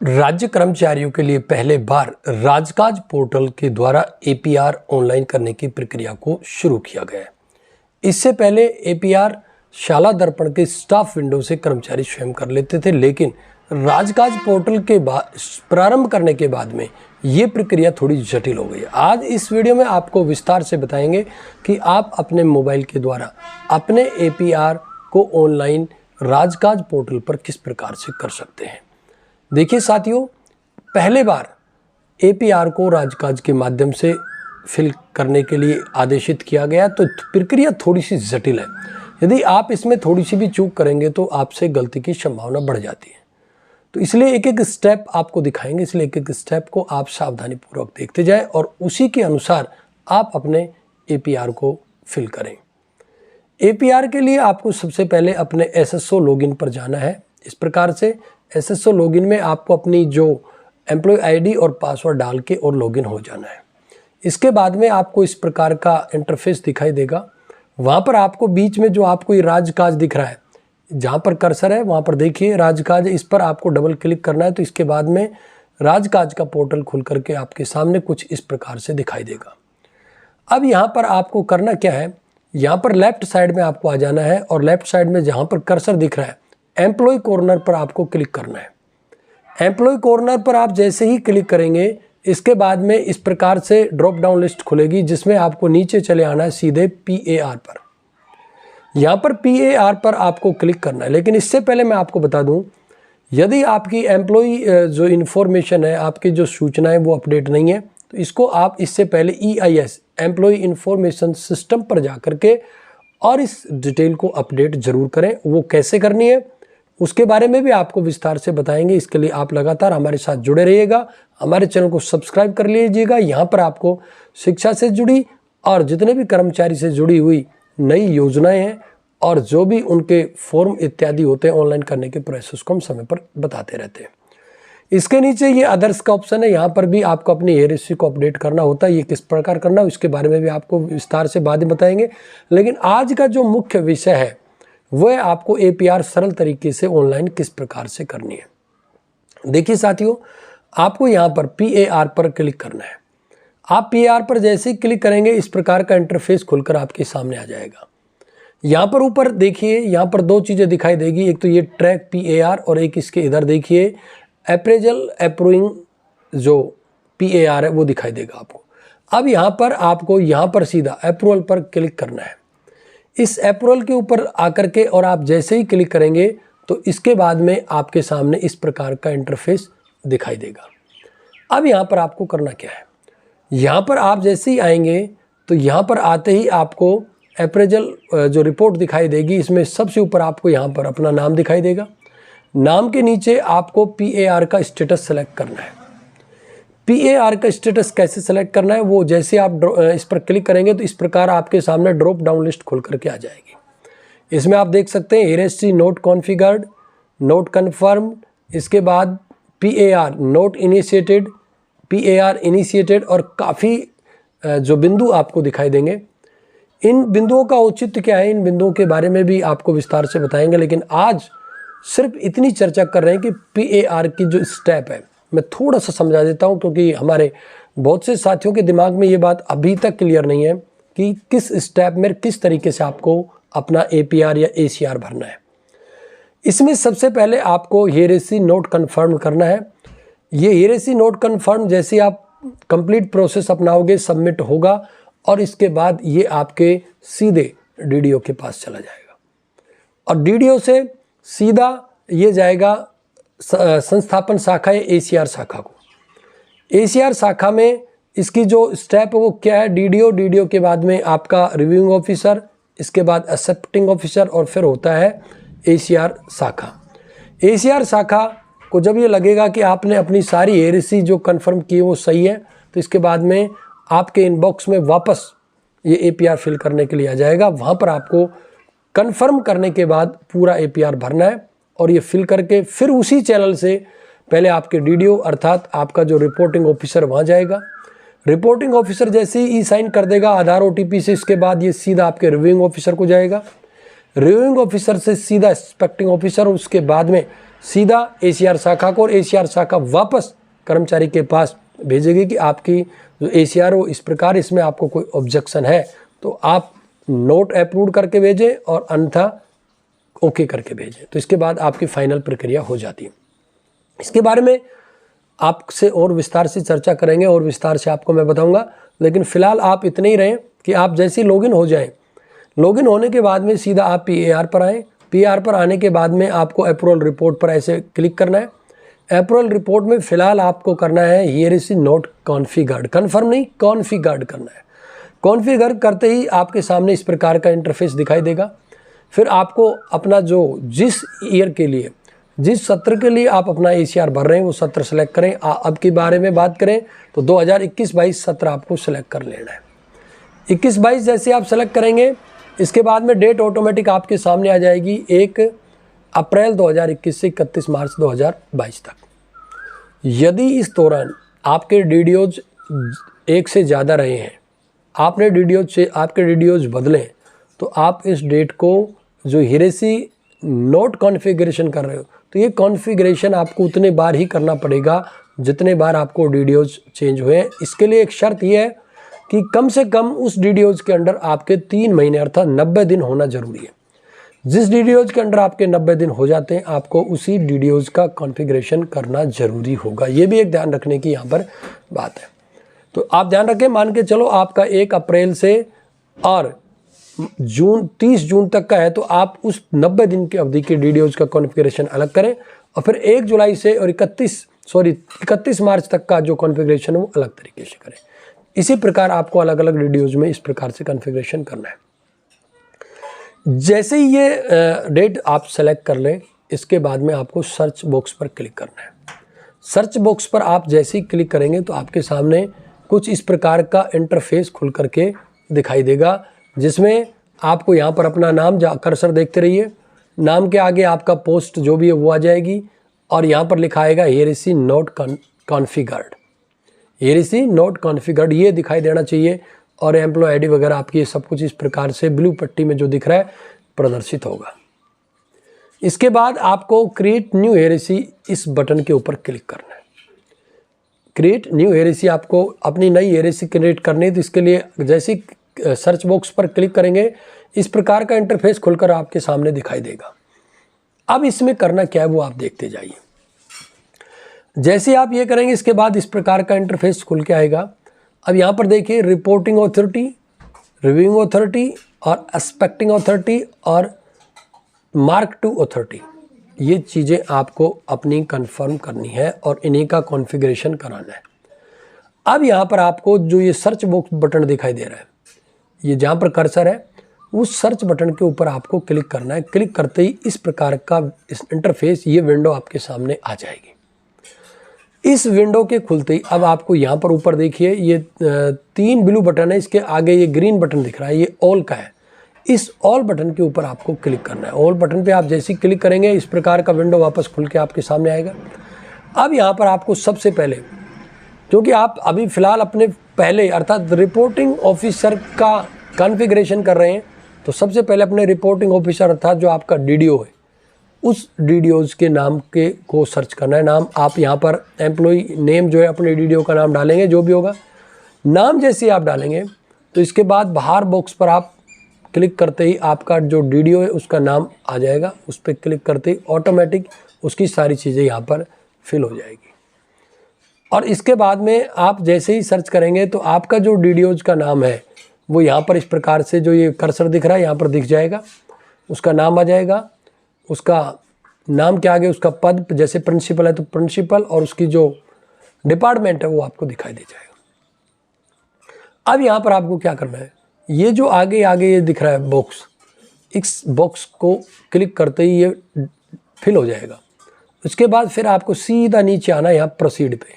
राज्य कर्मचारियों के लिए पहले बार राजकाज पोर्टल के द्वारा एपीआर ऑनलाइन करने की प्रक्रिया को शुरू किया गया है। इससे पहले एपीआर शाला दर्पण के स्टाफ विंडो से कर्मचारी स्वयं कर लेते थे, लेकिन राजकाज पोर्टल के प्रारंभ करने के बाद में ये प्रक्रिया थोड़ी जटिल हो गई है। आज इस वीडियो में आपको विस्तार से बताएंगे कि आप अपने मोबाइल के द्वारा अपने एपीआर को ऑनलाइन राजकाज पोर्टल पर किस प्रकार से कर सकते हैं। देखिए साथियों, पहले बार एपीआर को राजकाज के माध्यम से फिल करने के लिए आदेशित किया गया, तो प्रक्रिया थोड़ी सी जटिल है। यदि आप इसमें थोड़ी सी भी चूक करेंगे तो आपसे गलती की संभावना बढ़ जाती है। तो इसलिए एक एक स्टेप आपको दिखाएंगे, इसलिए एक एक स्टेप को आप सावधानी पूर्वक देखते जाएं और उसी के अनुसार आप अपने एपीआर को फिल करें। एपीआर के लिए आपको सबसे पहले अपने एसएसओ लॉगिन पर जाना है। इस प्रकार से एसएसओ लॉगिन में आपको अपनी जो एम्प्लॉय आईडी और पासवर्ड डाल के और लॉगिन हो जाना है। इसके बाद में आपको इस प्रकार का इंटरफेस दिखाई देगा। वहाँ पर आपको बीच में जो आपको ये राजकाज दिख रहा है, जहाँ पर कर्सर है वहाँ पर देखिए राजकाज, इस पर आपको डबल क्लिक करना है। तो इसके बाद में राजकाज का पोर्टल खुल करके आपके सामने कुछ इस प्रकार से दिखाई देगा। अब यहाँ पर आपको करना क्या है, यहाँ पर लेफ्ट साइड में आपको आ जाना है और लेफ्ट साइड में जहाँ पर कर्सर दिख रहा है एम्प्लॉय कॉर्नर पर आपको क्लिक करना है। एम्प्लॉय कॉर्नर पर आप जैसे ही क्लिक करेंगे, इसके बाद में इस प्रकार से ड्रॉप डाउन लिस्ट खुलेगी, जिसमें आपको नीचे चले आना है सीधे पीएआर पर। यहाँ पर पीएआर पर आपको क्लिक करना है। लेकिन इससे पहले मैं आपको बता दूं, यदि आपकी एम्प्लॉय जो इन्फॉर्मेशन है, आपकी जो सूचनाएं वो अपडेट नहीं है, तो इसको आप इससे पहले EIS एम्प्लॉय इन्फॉर्मेशन सिस्टम पर जा करके और इस डिटेल को अपडेट जरूर करें। वो कैसे करनी है उसके बारे में भी आपको विस्तार से बताएंगे। इसके लिए आप लगातार हमारे साथ जुड़े रहिएगा, हमारे चैनल को सब्सक्राइब कर लीजिएगा। यहाँ पर आपको शिक्षा से जुड़ी और जितने भी कर्मचारी से जुड़ी हुई नई योजनाएं हैं और जो भी उनके फॉर्म इत्यादि होते हैं ऑनलाइन करने के प्रोसेस को हम समय पर बताते रहते हैं। इसके नीचे ये अदर्स का ऑप्शन है, यहाँ पर भी आपको अपनी हेयरसी को अपडेट करना होता है। ये किस प्रकार करना है इसके बारे में भी आपको विस्तार से बाद में बताएंगे। लेकिन आज का जो मुख्य विषय है वह आपको एपीआर सरल तरीके से ऑनलाइन किस प्रकार से करनी है। देखिए साथियों, आपको यहाँ पर पीएआर पर क्लिक करना है। आप पीएआर पर जैसे ही क्लिक करेंगे इस प्रकार का इंटरफेस खुलकर आपके सामने आ जाएगा। यहाँ पर ऊपर देखिए, यहाँ पर दो चीज़ें दिखाई देगी, एक तो ये ट्रैक पीएआर और एक इसके इधर देखिए अप्रेजल अप्रूविंग जो पीएआर है वो दिखाई देगा आपको। अब यहाँ पर आपको यहाँ पर सीधा अप्रूवल पर क्लिक करना है। इस अप्रूवल के ऊपर आकर के और आप जैसे ही क्लिक करेंगे तो इसके बाद में आपके सामने इस प्रकार का इंटरफेस दिखाई देगा। अब यहाँ पर आपको करना क्या है, यहाँ पर आप जैसे ही आएंगे तो यहाँ पर आते ही आपको अप्रेजल जो रिपोर्ट दिखाई देगी, इसमें सबसे ऊपर आपको यहाँ पर अपना नाम दिखाई देगा। नाम के नीचे आपको पीएआर का स्टेटस सेलेक्ट करना है। पीएआर का स्टेटस कैसे सेलेक्ट करना है, वो जैसे आप इस पर क्लिक करेंगे तो इस प्रकार आपके सामने ड्रॉप डाउन लिस्ट खुल करके आ जाएगी। इसमें आप देख सकते हैं हेयरसी नोट कॉन्फ़िगर्ड, नोट कन्फर्म, इसके बाद PAR note initiated, PAR initiated और काफ़ी जो बिंदु आपको दिखाई देंगे। इन बिंदुओं का औचित्य क्या है, इन बिंदुओं के बारे में भी आपको विस्तार से बताएंगे। लेकिन आज सिर्फ इतनी चर्चा कर रहे हैं कि पीएआर की जो स्टेप है मैं थोड़ा सा समझा देता हूं, क्योंकि हमारे बहुत से साथियों के दिमाग में ये बात अभी तक क्लियर नहीं है कि किस स्टेप में किस तरीके से आपको अपना एपीआर या एसीआर भरना है। इसमें सबसे पहले आपको हेयरसी नोट कन्फर्म करना है। ये हेयरसी नोट कन्फर्म जैसे आप कंप्लीट प्रोसेस अपनाओगे सबमिट होगा और इसके बाद ये आपके सीधे डीडीओ के पास चला जाएगा और डीडीओ से सीधा ये जाएगा संस्थापन शाखा या एसीआर शाखा को। एसीआर शाखा में इसकी जो स्टेप है वो क्या है, डीडीओ के बाद में आपका रिव्यूइंग ऑफिसर, इसके बाद एक्सेप्टिंग ऑफिसर और फिर होता है एसीआर शाखा। एसीआर शाखा को जब ये लगेगा कि आपने अपनी सारी हेयरसी जो कंफर्म की है वो सही है, तो इसके बाद में आपके इनबॉक्स में वापस ये एपीआर फिल करने के लिए आ जाएगा। वहाँ पर आपको कंफर्म करने के बाद पूरा एपीआर भरना है और ये फिल करके फिर उसी चैनल से पहले आपके डीडीओ अर्थात आपका जो रिपोर्टिंग ऑफिसर वहाँ जाएगा। रिपोर्टिंग ऑफिसर जैसे ही साइन कर देगा आधार ओटीपी से, इसके बाद ये सीधा आपके रिव्यूइंग ऑफिसर को जाएगा। रिव्यूइंग ऑफिसर से सीधा इंस्पेक्टिंग ऑफिसर, उसके बाद में सीधा ACR शाखा को, और ACR शाखा वापस कर्मचारी के पास भेजेगी कि आपकी जो ACR हो इस प्रकार, इसमें आपको कोई ऑब्जेक्शन है तो आप नोट अप्रूव करके भेजें और अन्यथा ओके करके भेजें। तो इसके बाद आपकी फाइनल प्रक्रिया हो जाती है। इसके बारे में आपसे और विस्तार से चर्चा करेंगे और विस्तार से आपको मैं बताऊंगा, लेकिन फिलहाल आप इतने ही रहें कि आप जैसे ही लॉगिन हो जाएं, लॉगिन होने के बाद में सीधा आप PAR पर आएँ। PAR पर आने के बाद में आपको अप्रूवल रिपोर्ट पर ऐसे क्लिक करना है। अप्रूवल रिपोर्ट में फिलहाल आपको करना है here is note configured, confirm नहीं कॉन्फिगर्ड करना है। कॉन्फिगर करते ही आपके सामने इस प्रकार का इंटरफेस दिखाई देगा। फिर आपको अपना जो जिस ईयर के लिए, जिस सत्र के लिए आप अपना ACR भर रहे हैं वो सत्र सेलेक्ट करें। अब के बारे में बात करें तो 2021-22 सत्र आपको सेलेक्ट कर लेना है। 21-22 जैसे आप सेलेक्ट करेंगे, इसके बाद में डेट ऑटोमेटिक आपके सामने आ जाएगी 1 अप्रैल 2021 से 31 मार्च 2022 तक। यदि इस दौरान आपके DDOs एक से ज़्यादा रहे हैं, आपने आपके DDOs बदलें, तो आप इस डेट को जो हेरेसी नोट कॉन्फ़िगरेशन कर रहे हो, तो ये कॉन्फ़िगरेशन आपको उतने बार ही करना पड़ेगा जितने बार आपको DDOs चेंज हुए हैं। इसके लिए एक शर्त यह है कि कम से कम उस DDOs के अंडर आपके 3 महीने अर्थात 90 दिन होना जरूरी है। जिस DDOs के अंडर आपके 90 दिन हो जाते हैं, आपको उसी DDOs का कॉन्फ़िगरेशन करना जरूरी होगा। ये भी एक ध्यान रखने की यहाँ पर बात है। तो आप ध्यान रखें, मान के चलो आपका 1 अप्रैल से और 30 जून तक का है, तो आप उस 90 दिन की अवधि के DDOs का कॉन्फ़िगरेशन अलग करें और फिर 1 जुलाई से और 31 मार्च तक का जो कॉन्फ़िगरेशन है वो अलग तरीके से करें। इसी प्रकार आपको अलग अलग DDOs में इस प्रकार से कॉन्फ़िगरेशन करना है। जैसे ही ये डेट आप सेलेक्ट कर लें, इसके बाद में आपको सर्च बॉक्स पर क्लिक करना है। सर्च बॉक्स पर आप जैसे ही क्लिक करेंगे तो आपके सामने कुछ इस प्रकार का इंटरफेस खुल करके दिखाई देगा, जिसमें आपको यहाँ पर अपना नाम, कर्सर देखते रहिए, नाम के आगे आपका पोस्ट जो भी है वो आ जाएगी और यहाँ पर लिखा आएगा here is note configured. Here is note configured ये दिखाई देना चाहिए और एम्प्लॉय ID वगैरह आपकी सब कुछ इस प्रकार से ब्लू पट्टी में जो दिख रहा है प्रदर्शित होगा। इसके बाद आपको क्रिएट न्यू हेरेसी इस बटन के ऊपर क्लिक करना है। क्रिएट न्यू हेरेसी, आपको अपनी नई हेरेसी क्रिएट करनी है। तो इसके लिए जैसे ही सर्च बॉक्स पर क्लिक करेंगे, इस प्रकार का इंटरफेस खुलकर आपके सामने दिखाई देगा। अब इसमें करना क्या है वो आप देखते जाइए। जैसे आप ये करेंगे, इसके बाद इस प्रकार का इंटरफेस खुल के आएगा। अब यहाँ पर देखिए रिपोर्टिंग अथॉरिटी, रिव्यूइंग अथॉरिटी और एक्सपेक्टिंग अथॉरिटी और मार्क टू अथॉरिटी, ये चीज़ें आपको अपनी कंफर्म करनी है और इन्हीं का कॉन्फ़िगरेशन कराना है। अब यहाँ पर आपको जो ये सर्च बॉक्स बटन दिखाई दे रहा है, ये जहाँ पर कर्सर है, उस सर्च बटन के ऊपर आपको क्लिक करना है। क्लिक करते ही इस प्रकार का इस इंटरफेस, ये विंडो आपके सामने आ जाएगी। इस विंडो के खुलते ही अब आपको यहाँ पर ऊपर देखिए ये 3 ब्लू बटन है, इसके आगे ये ग्रीन बटन दिख रहा है, ये ऑल का है। इस ऑल बटन के ऊपर आपको क्लिक करना है। ऑल बटन पे आप जैसे ही क्लिक करेंगे, इस प्रकार का विंडो वापस खुल के आपके सामने आएगा। अब यहाँ पर आपको सबसे पहले, क्योंकि आप अभी फ़िलहाल अपने पहले अर्थात रिपोर्टिंग ऑफिसर का कॉन्फ़िगरेशन कर रहे हैं, तो सबसे पहले अपने रिपोर्टिंग ऑफिसर अर्थात जो आपका DDO है, उस DDOs के नाम के को सर्च करना है। नाम आप यहाँ पर एम्प्लॉय नेम जो है अपने DDO का नाम डालेंगे, जो भी होगा नाम जैसे आप डालेंगे, तो इसके बाद बाहर बॉक्स पर आप क्लिक करते ही आपका जो DDO है उसका नाम आ जाएगा। उस पर क्लिक करते ही ऑटोमेटिक उसकी सारी चीज़ें यहाँ पर फिल हो जाएगी। और इसके बाद में आप जैसे ही सर्च करेंगे तो आपका जो DDOs का नाम है वो यहाँ पर इस प्रकार से जो ये कर्सर दिख रहा है यहाँ पर दिख जाएगा, उसका नाम आ जाएगा। उसका नाम के आगे उसका पद, जैसे प्रिंसिपल है तो प्रिंसिपल, और उसकी जो डिपार्टमेंट है वो आपको दिखाई दे जाएगा। अब यहाँ पर आपको क्या करना है, ये जो आगे ये दिख रहा है बॉक्स, इस बॉक्स को क्लिक करते ही ये फिल हो जाएगा। उसके बाद फिर आपको सीधा नीचे आना है यहाँ प्रोसीड पे,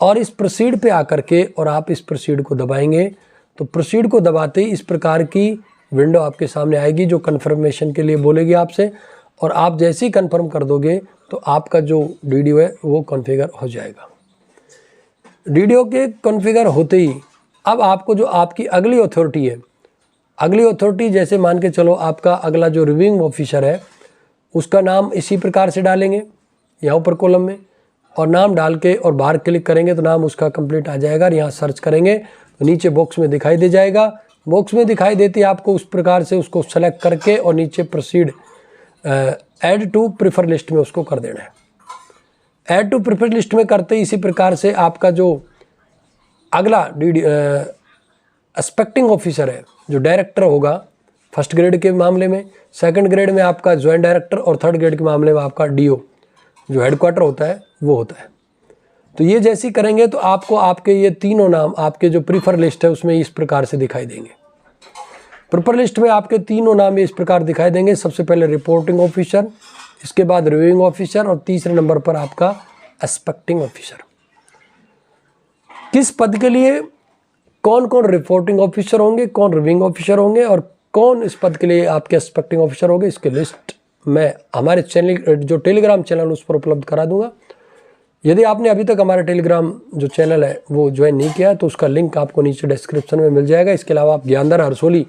और इस प्रोसीड पे आकर के और आप इस प्रोसीड को दबाएंगे, तो प्रोसीड को दबाते ही इस प्रकार की विंडो आपके सामने आएगी जो कन्फर्मेशन के लिए बोलेगी आपसे, और आप जैसे ही कन्फर्म कर दोगे तो आपका जो DDO है वो कॉन्फ़िगर हो जाएगा। DDO के कॉन्फ़िगर होते ही अब आपको जो आपकी अगली अथॉरिटी है, अगली अथॉरिटी जैसे मान के चलो आपका अगला जो रिव्यूइंग ऑफिसर है उसका नाम इसी प्रकार से डालेंगे यहाँ ऊपर कॉलम में, और नाम डाल के और बाहर क्लिक करेंगे तो नाम उसका कंप्लीट आ जाएगा। और यहाँ सर्च करेंगे तो नीचे बॉक्स में दिखाई दे जाएगा। बॉक्स में दिखाई देती है आपको उस प्रकार से उसको सेलेक्ट करके और नीचे proceed add to prefer list में उसको कर देना है। ऐड टू प्रेफर लिस्ट में करते ही इसी प्रकार से आपका जो अगला एक्सपेक्टिंग ऑफिसर है, जो डायरेक्टर होगा फर्स्ट ग्रेड के मामले में, सेकंड ग्रेड में आपका ज्वाइंट डायरेक्टर और थर्ड ग्रेड के मामले में आपका डीओ जो हेडक्वार्टर होता है वो होता है। तो ये जैसे ही करेंगे तो आपको आपके ये तीनों नाम आपके जो प्रीफर लिस्ट है उसमें इस प्रकार से दिखाई देंगे। प्रीफर लिस्ट में आपके तीनों नाम इस प्रकार दिखाई देंगे। सबसे पहले रिपोर्टिंग ऑफिसर, इसके बाद रिव्यूइंग ऑफिसर और तीसरे नंबर पर आपका एक्सपेक्टिंग ऑफिसर। किस पद के लिए कौन कौन रिपोर्टिंग ऑफिसर होंगे, कौन रिव्यूइंग ऑफिसर होंगे और कौन इस पद के लिए आपके एक्सपेक्टिंग ऑफिसर होंगे, इसकी लिस्ट मैं हमारे चैनल जो टेलीग्राम चैनल उस पर उपलब्ध करा दूंगा। यदि आपने अभी तक हमारा टेलीग्राम जो चैनल है वो ज्वाइन नहीं किया तो उसका लिंक आपको नीचे डिस्क्रिप्शन में मिल जाएगा। इसके अलावा आप ज्ञानधर हरसोली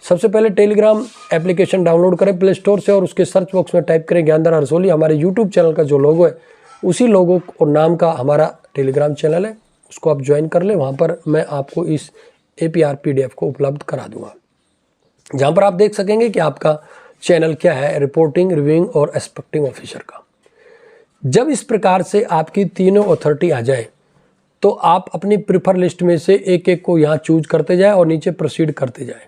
सबसे पहले टेलीग्राम एप्लीकेशन डाउनलोड करें प्ले स्टोर से और उसके सर्च बॉक्स में टाइप करें ज्ञानधर हरसोली। हमारे यूट्यूब चैनल का जो लोगो है उसी लोगो और नाम का हमारा टेलीग्राम चैनल है, उसको आप ज्वाइन कर लें। वहाँ पर मैं आपको इस APR PDF को उपलब्ध करा दूँगा, जहाँ पर आप देख सकेंगे कि आपका चैनल क्या है, रिपोर्टिंग, रिव्यूइंग और एक्सपेक्टिंग ऑफिसर का। जब इस प्रकार से आपकी तीनों अथॉरिटी आ जाए तो आप अपनी प्रीफर लिस्ट में से एक एक को यहाँ चूज करते जाए और नीचे प्रोसीड करते जाए।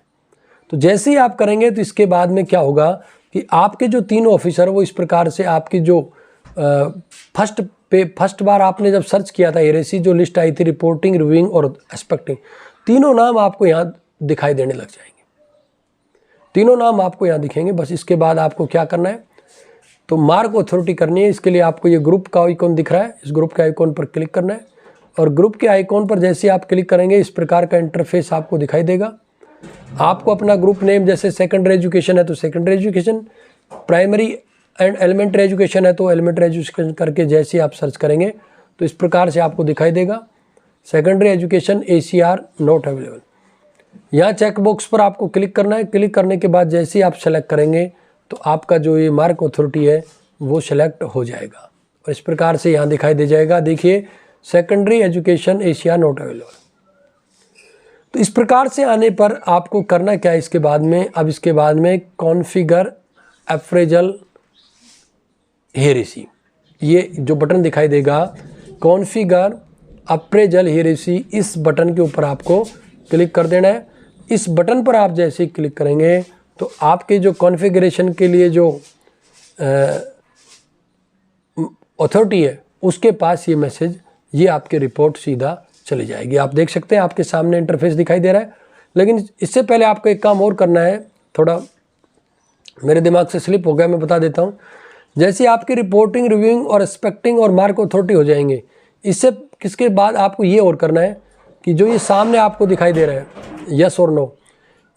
तो जैसे ही आप करेंगे तो इसके बाद में क्या होगा कि आपके जो तीनों ऑफिसर वो इस प्रकार से आपकी जो फर्स्ट बार आपने जब सर्च किया था एरेसी जो लिस्ट आई थी रिपोर्टिंग, रिव्यूइंग और एक्सपेक्टिंग, तीनों नाम आपको यहाँ दिखाई देने लग जाएंगे। तीनों नाम आपको यहाँ दिखेंगे। बस इसके बाद आपको क्या करना है तो मार्क अथॉरिटी करनी है। इसके लिए आपको ये ग्रुप का आइकॉन दिख रहा है, इस ग्रुप के आइकॉन पर क्लिक करना है और ग्रुप के आइकॉन पर जैसे आप क्लिक करेंगे इस प्रकार का इंटरफेस आपको दिखाई देगा। आपको अपना ग्रुप नेम जैसे सेकेंडरी एजुकेशन है तो secondary education, primary and elementary education है तो एलिमेंट्री एजुकेशन करके जैसे ही आप सर्च करेंगे तो इस प्रकार से आपको दिखाई देगा secondary education ACR not available. यहाँ चेक बॉक्स पर आपको क्लिक करना है। क्लिक करने के बाद जैसे ही आप सेलेक्ट करेंगे तो आपका जो ये मार्क अथॉरिटी है वो सिलेक्ट हो जाएगा और इस प्रकार से यहाँ दिखाई दे जाएगा, देखिए secondary education ACR not available. तो इस प्रकार से आने पर आपको करना क्या है इसके बाद में, अब इसके बाद में कॉन्फ़िगर अप्रेजल हेरेसी, ये जो बटन दिखाई देगा कॉन्फ़िगर अप्रेजल हेरेसी, इस बटन के ऊपर आपको क्लिक कर देना है। इस बटन पर आप जैसे ही क्लिक करेंगे तो आपके जो कॉन्फ़िगरेशन के लिए जो अथॉरिटी है उसके पास ये मैसेज, ये आपके रिपोर्ट सीधा चली जाएगी। आप देख सकते हैं आपके सामने इंटरफेस दिखाई दे रहा है। लेकिन इससे पहले आपको एक काम और करना है, थोड़ा मेरे दिमाग से स्लिप हो गया, मैं बता देता हूँ। जैसे आपकी रिपोर्टिंग, रिव्यूइंग और एक्सपेक्टिंग और मार्क अथॉरिटी हो जाएंगे, इससे किसके बाद आपको ये और करना है कि जो ये सामने आपको दिखाई दे रहा है यस और नो,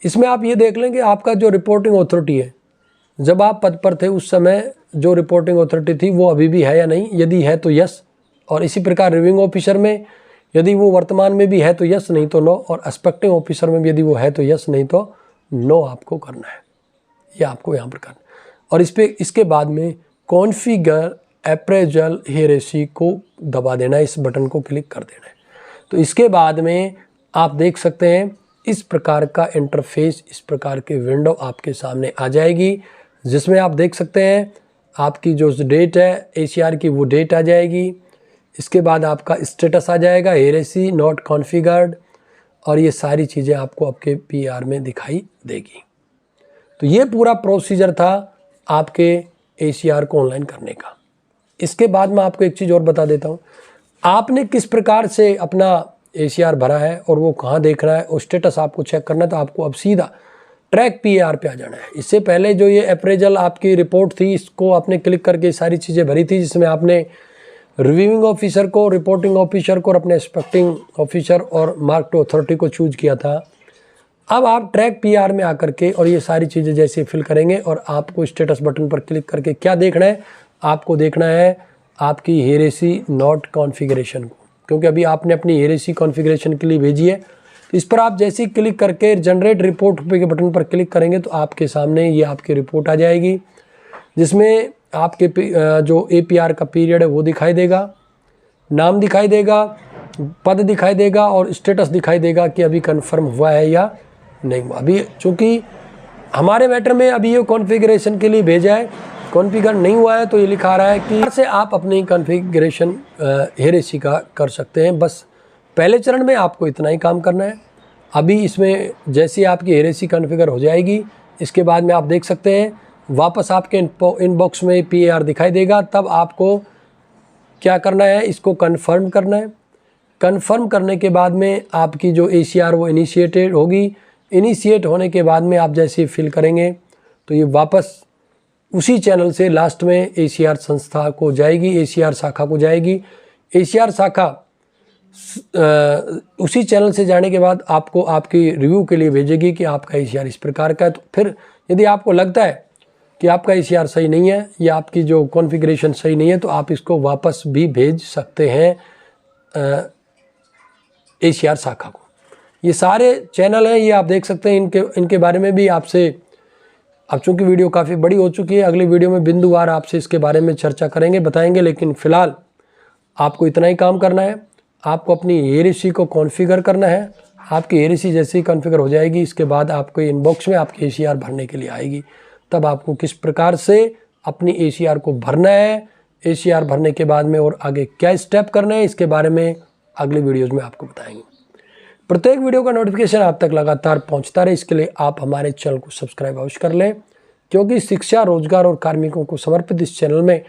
इसमें आप ये देख लें कि आपका जो रिपोर्टिंग अथॉरिटी है, जब आप पद पर थे उस समय जो रिपोर्टिंग अथॉरिटी थी वो अभी भी है या नहीं, यदि है तो यस, और इसी प्रकार रिव्यूइंग ऑफिसर में यदि वो वर्तमान में भी है तो यस, नहीं तो नो, और एक्सपेक्टिंग ऑफिसर में भी यदि वो है तो यस, नहीं तो नो आपको करना है। ये आपको यहाँ पर करना है। और इसके बाद में कॉन्फ़िगर अप्रेजल हेरेसी को दबा देना है, इस बटन को क्लिक कर देना है। तो इसके बाद में आप देख सकते हैं इस प्रकार का इंटरफेस, इस प्रकार की विंडो आपके सामने आ जाएगी, जिसमें आप देख सकते हैं आपकी जो डेट है ACR की वो डेट आ जाएगी। इसके बाद आपका स्टेटस आ जाएगा हेरेसी नॉट कॉन्फ़िगर्ड, और ये सारी चीज़ें आपको आपके PR में दिखाई देगी। तो ये पूरा प्रोसीजर था आपके ACR को ऑनलाइन करने का। इसके बाद मैं आपको एक चीज़ और बता देता हूँ, आपने किस प्रकार से अपना ACR भरा है और वो कहाँ देख रहा है और स्टेटस आपको चेक करना है। तो आपको अब सीधा ट्रैक PR पे आ जाना है। इससे पहले जो ये अप्रेजल आपकी रिपोर्ट थी, इसको आपने क्लिक करके सारी चीज़ें भरी थी, जिसमें आपने रिव्यूइंग ऑफिसर को, रिपोर्टिंग ऑफिसर को और अपने एक्सपेक्टिंग ऑफिसर और मार्क टू अथॉरिटी को चूज किया था। अब आप ट्रैक PR में आकर के और ये सारी चीज़ें जैसे फिल करेंगे और आपको स्टेटस बटन पर क्लिक करके क्या देखना है, आपको देखना है आपकी हेरेसी नॉट कॉन्फ़िगरेशन को, क्योंकि अभी आपने अपनी हेरेसी कॉन्फ़िगरेशन के लिए भेजी है। तो इस पर आप जैसे ही क्लिक करके जनरेट रिपोर्ट के बटन पर क्लिक करेंगे तो आपके सामने ये आपकी रिपोर्ट आ जाएगी। जिसमें आपके जो APR का पीरियड है वो दिखाई देगा, नाम दिखाई देगा, पद दिखाई देगा और स्टेटस दिखाई देगा कि अभी कंफर्म हुआ है या नहीं हुआ। अभी चूँकि हमारे मैटर में अभी ये कॉन्फ़िगरेशन के लिए भेजा है, कॉन्फ़िगर नहीं हुआ है तो ये लिखा रहा है कि से आप अपनी कॉन्फ़िगरेशन हेरेसी का कर सकते हैं। बस पहले चरण में आपको इतना ही काम करना है। अभी इसमें जैसे आपकी हेरेसी कॉन्फ़िगर हो जाएगी, इसके बाद में आप देख सकते हैं वापस आपके इनबॉक्स में PAR दिखाई देगा। तब आपको क्या करना है, इसको कन्फर्म करना है। कन्फर्म करने के बाद में आपकी जो ACR वो इनिशिएटेड होगी। इनिशिएट होने के बाद में आप जैसे फिल करेंगे तो ये वापस उसी चैनल से लास्ट में ACR संस्था को जाएगी, ACR शाखा को जाएगी। ACR शाखा उसी चैनल से जाने के बाद आपको आपकी रिव्यू के लिए भेजेगी कि आपका ACR इस प्रकार का है। तो फिर यदि आपको लगता है कि आपका ACR सही नहीं है या आपकी जो कॉन्फ़िगरेशन सही नहीं है तो आप इसको वापस भी भेज सकते हैं ACR शाखा को। ये सारे चैनल हैं, ये आप देख सकते हैं। इनके बारे में भी आपसे, अब चूँकि वीडियो काफ़ी बड़ी हो चुकी है, अगली वीडियो में बिंदुवार आपसे इसके बारे में चर्चा करेंगे, बताएंगे। लेकिन फ़िलहाल आपको इतना ही काम करना है। आपको अपनी हेरेसी को कॉन्फ़िगर करना है। आपकी हेरेसी जैसे ही कॉन्फ़िगर हो जाएगी, इसके बाद आपको इनबॉक्स में आपकी ACR भरने के लिए आएगी। तब आपको किस प्रकार से अपनी ACR को भरना है, ACR भरने के बाद में और आगे क्या स्टेप करना है, इसके बारे में अगले वीडियोज़ में आपको बताएंगे। प्रत्येक वीडियो का नोटिफिकेशन आप तक लगातार पहुंचता रहे, इसके लिए आप हमारे चैनल को सब्सक्राइब अवश्य कर लें, क्योंकि शिक्षा, रोजगार और कार्मिकों को समर्पित इस चैनल में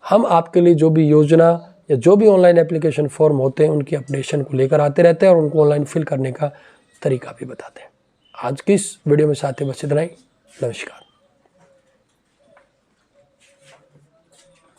हम आपके लिए जो भी योजना या जो भी ऑनलाइन एप्लीकेशन फॉर्म होते हैं उनकी अपडेशन को लेकर आते रहते हैं और उनको ऑनलाइन फिल करने का तरीका भी बताते हैं। आज की इस वीडियो में साथ ही बस इतना ही। नमस्कार।